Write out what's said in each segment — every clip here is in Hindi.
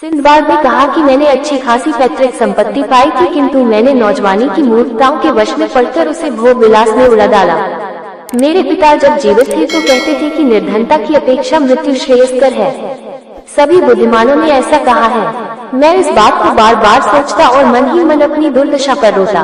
सिंदबाद ने कहा कि मैंने अच्छी खासी पैतृक संपत्ति पाई थी, किंतु मैंने नौजवानी की मूर्खताओं के वश में पड़कर उसे भोग विलास में उड़ा डाला। मेरे पिता जब जीवित थे तो कहते थे कि निर्धनता की अपेक्षा मृत्यु श्रेयस्कर है। सभी बुद्धिमानों ने ऐसा कहा है। मैं इस बात को बार बार सोचता और मन ही मन अपनी दुर्दशा पर रोता।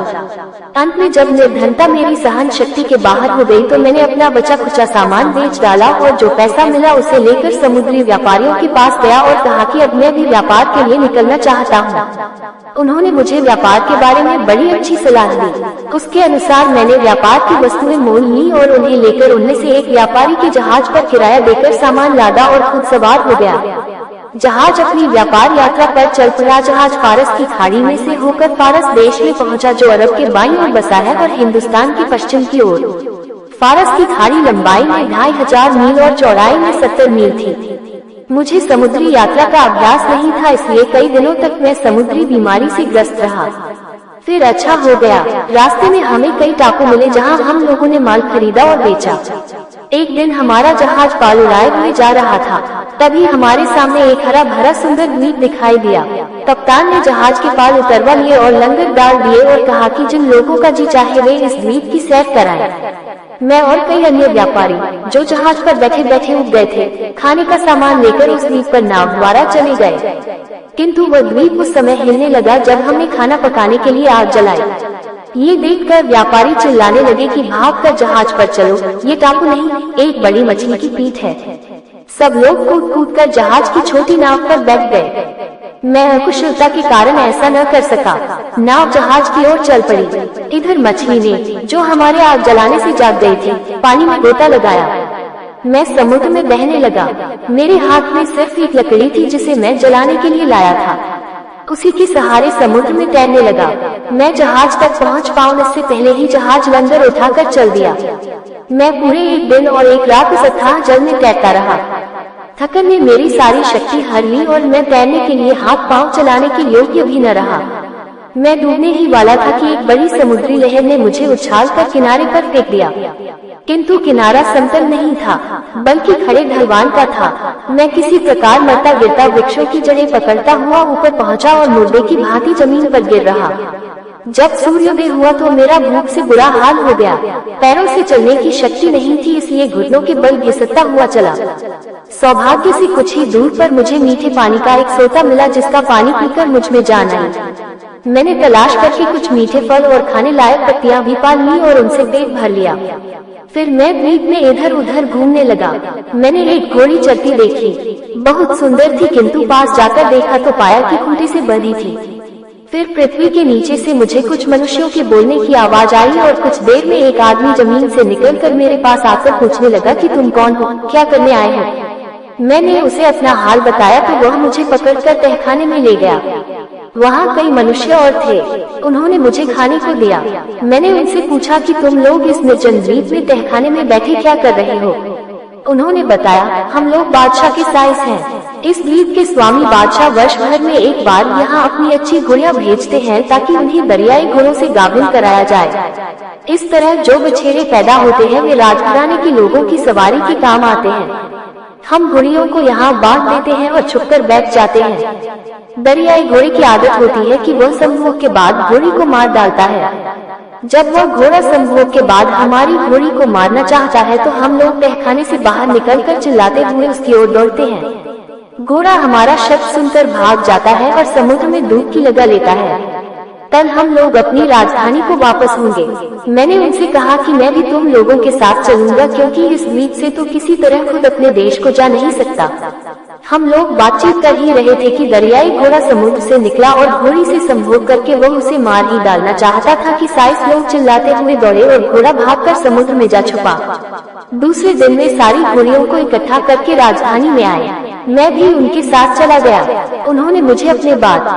अंत में जब निर्धनता मेरी सहन शक्ति के बाहर हो गई तो मैंने अपना बचा खुचा सामान बेच डाला और जो पैसा मिला उसे लेकर समुद्री व्यापारियों के पास गया और कहा कि अब मैं भी व्यापार के लिए निकलना चाहता हूँ। उन्होंने मुझे व्यापार के बारे में बड़ी अच्छी सलाह दी। उसके अनुसार मैंने व्यापार की वस्तुएं मोल ली और उन्हें लेकर उनमें से एक व्यापारी के जहाज पर किराया देकर सामान लादा और खुद सवार हो गया। जहाज अपनी व्यापार यात्रा पर चल पड़ा। जहाज फारस की खाड़ी में से होकर फारस देश में पहुंचा, जो अरब के बाईं ओर बसा है और हिंदुस्तान की पश्चिम की ओर। फारस की खाड़ी लंबाई में 2500 मील और चौड़ाई में 70 मील थी। मुझे समुद्री यात्रा का अभ्यास नहीं था, इसलिए कई दिनों तक मैं समुद्री बीमारी से ग्रस्त रहा। फिर अच्छा हो गया। रास्ते में हमें कई टापू मिले जहां हम लोगों ने माल खरीदा और बेचा। एक दिन हमारा जहाज पालुराए हुए जा रहा था, तभी हमारे सामने एक हरा भरा सुंदर द्वीप दिखाई दिया। कप्तान ने जहाज के पाल उतरवा लिए और लंगर डाल दिए और कहा कि जिन लोगों का जी चाहे वे इस द्वीप की सैर कराएं। मैं और कई अन्य व्यापारी जो जहाज पर बैठे बैठे उब गए थे, खाने का सामान लेकर उस द्वीप पर नाव द्वारा चले गए। किंतु वह द्वीप उस समय हिलने लगा जब हमने खाना पकाने के लिए आग जलाई। ये देखकर व्यापारी चिल्लाने लगे कि भागकर जहाज पर चलो, ये टापू नहीं, एक बड़ी मछली की पीठ है। सब लोग कूद कूद कर जहाज की छोटी नाव पर बैठ गए। मैं अकुशलता के कारण ऐसा न कर सका। नाव जहाज की ओर चल पड़ी। इधर मछली ने, जो हमारे आग जलाने से जाग गई थी, पानी में गोता लगाया। मैं समुद्र में बहने लगा। मेरे हाथ में सिर्फ एक लकड़ी थी जिसे मैं जलाने के लिए लाया था। उसी के सहारे समुद्र में तैरने लगा। मैं जहाज तक पहुंच पाऊं इससे पहले ही जहाज लंगर उठाकर चल दिया। मैं पूरे एक दिन और एक रात उस अथाह जल में तैरता रहा। थकन ने मेरी सारी शक्ति हर ली और मैं तैरने के लिए हाथ पांव चलाने के योग्य भी न रहा। मैं डूबने ही वाला था कि एक बड़ी समुद्री लहर ने मुझे उछालकर किनारे पर फेंक दिया। किंतु किनारा समतल नहीं था, बल्कि खड़े ढलवान का था। मैं किसी प्रकार मरता गिरता वृक्षों की जड़ें पकड़ता हुआ ऊपर पहुंचा और मुर्दे की भांति जमीन पर गिर रहा। जब सूर्योदय हुआ तो मेरा भूख से बुरा हाल हो गया। पैरों से चलने की शक्ति नहीं थी, इसलिए घुटनों के बल घिसटता हुआ चला। सौभाग्य से कुछ ही दूर पर मुझे मीठे पानी का एक सोता मिला, जिसका पानी पीकर मुझ में जान आई। मैंने तलाश करके कुछ मीठे फल और खाने लायक पत्तियां भी पाल ली और उनसे पेट भर लिया। फिर मैं द्वीप में इधर उधर घूमने लगा। मैंने एक घोड़ी चलती देखी। बहुत सुंदर थी, किंतु पास जाकर देखा तो पाया कि खूंटे से बंधी थी। फिर पृथ्वी के नीचे से मुझे कुछ मनुष्यों के बोलने की आवाज आई और कुछ देर में एक आदमी जमीन से निकलकर मेरे पास आकर पूछने लगा कि तुम कौन हो, क्या करने आए हो। मैंने उसे अपना हाल बताया तो वह मुझे पकड़कर तहखाने में ले गया। वहाँ कई मनुष्य और थे। उन्होंने मुझे खाने को दिया। मैंने उनसे पूछा कि तुम लोग इस निर्जन द्वीप में तहखाने में बैठे क्या कर रहे हो। उन्होंने बताया, हम लोग बादशाह के साइस हैं। इस द्वीप के स्वामी बादशाह वर्ष भर में एक बार यहाँ अपनी अच्छी घोड़ियाँ भेजते हैं ताकि उन्हें दरियाई घोड़ों से गाभिन कराया जाए। इस तरह जो बछेरे पैदा होते हैं वे राजघराने के लोगों की सवारी के काम आते हैं। हम घोड़ियों को यहाँ बांध देते हैं और छुपकर बैठ जाते हैं। दरियाई घोड़े की आदत होती है कि वह संभोग के बाद घोड़ी को मार डालता है। जब वह घोड़ा संभोग के बाद हमारी घोड़ी को मारना चाहता है तो हम लोग तहखाने से बाहर निकलकर चिल्लाते हुए उसकी ओर दौड़ते हैं। घोड़ा हमारा शब्द सुनकर भाग जाता है और समुद्र में डुबकी लगा लेता है। कल हम लोग अपनी राजधानी को वापस होंगे। मैंने उनसे कहा कि मैं भी तुम लोगों के साथ चलूंगा, क्योंकि इस द्वीप से तो किसी तरह खुद अपने देश को जा नहीं सकता। हम लोग बातचीत कर ही रहे थे कि दरियाई घोड़ा समुद्र से निकला और घोड़ी से संभोग करके वह उसे मार ही डालना चाहता था कि साइस लोग चिल्लाते हुए दौड़े और घोड़ा भागकर समुद्र में जा छुपा। दूसरे दिन वे सारी घोड़ियों को इकट्ठा करके राजधानी में आए। मैं भी उनके साथ चला गया। उन्होंने मुझे अपने बात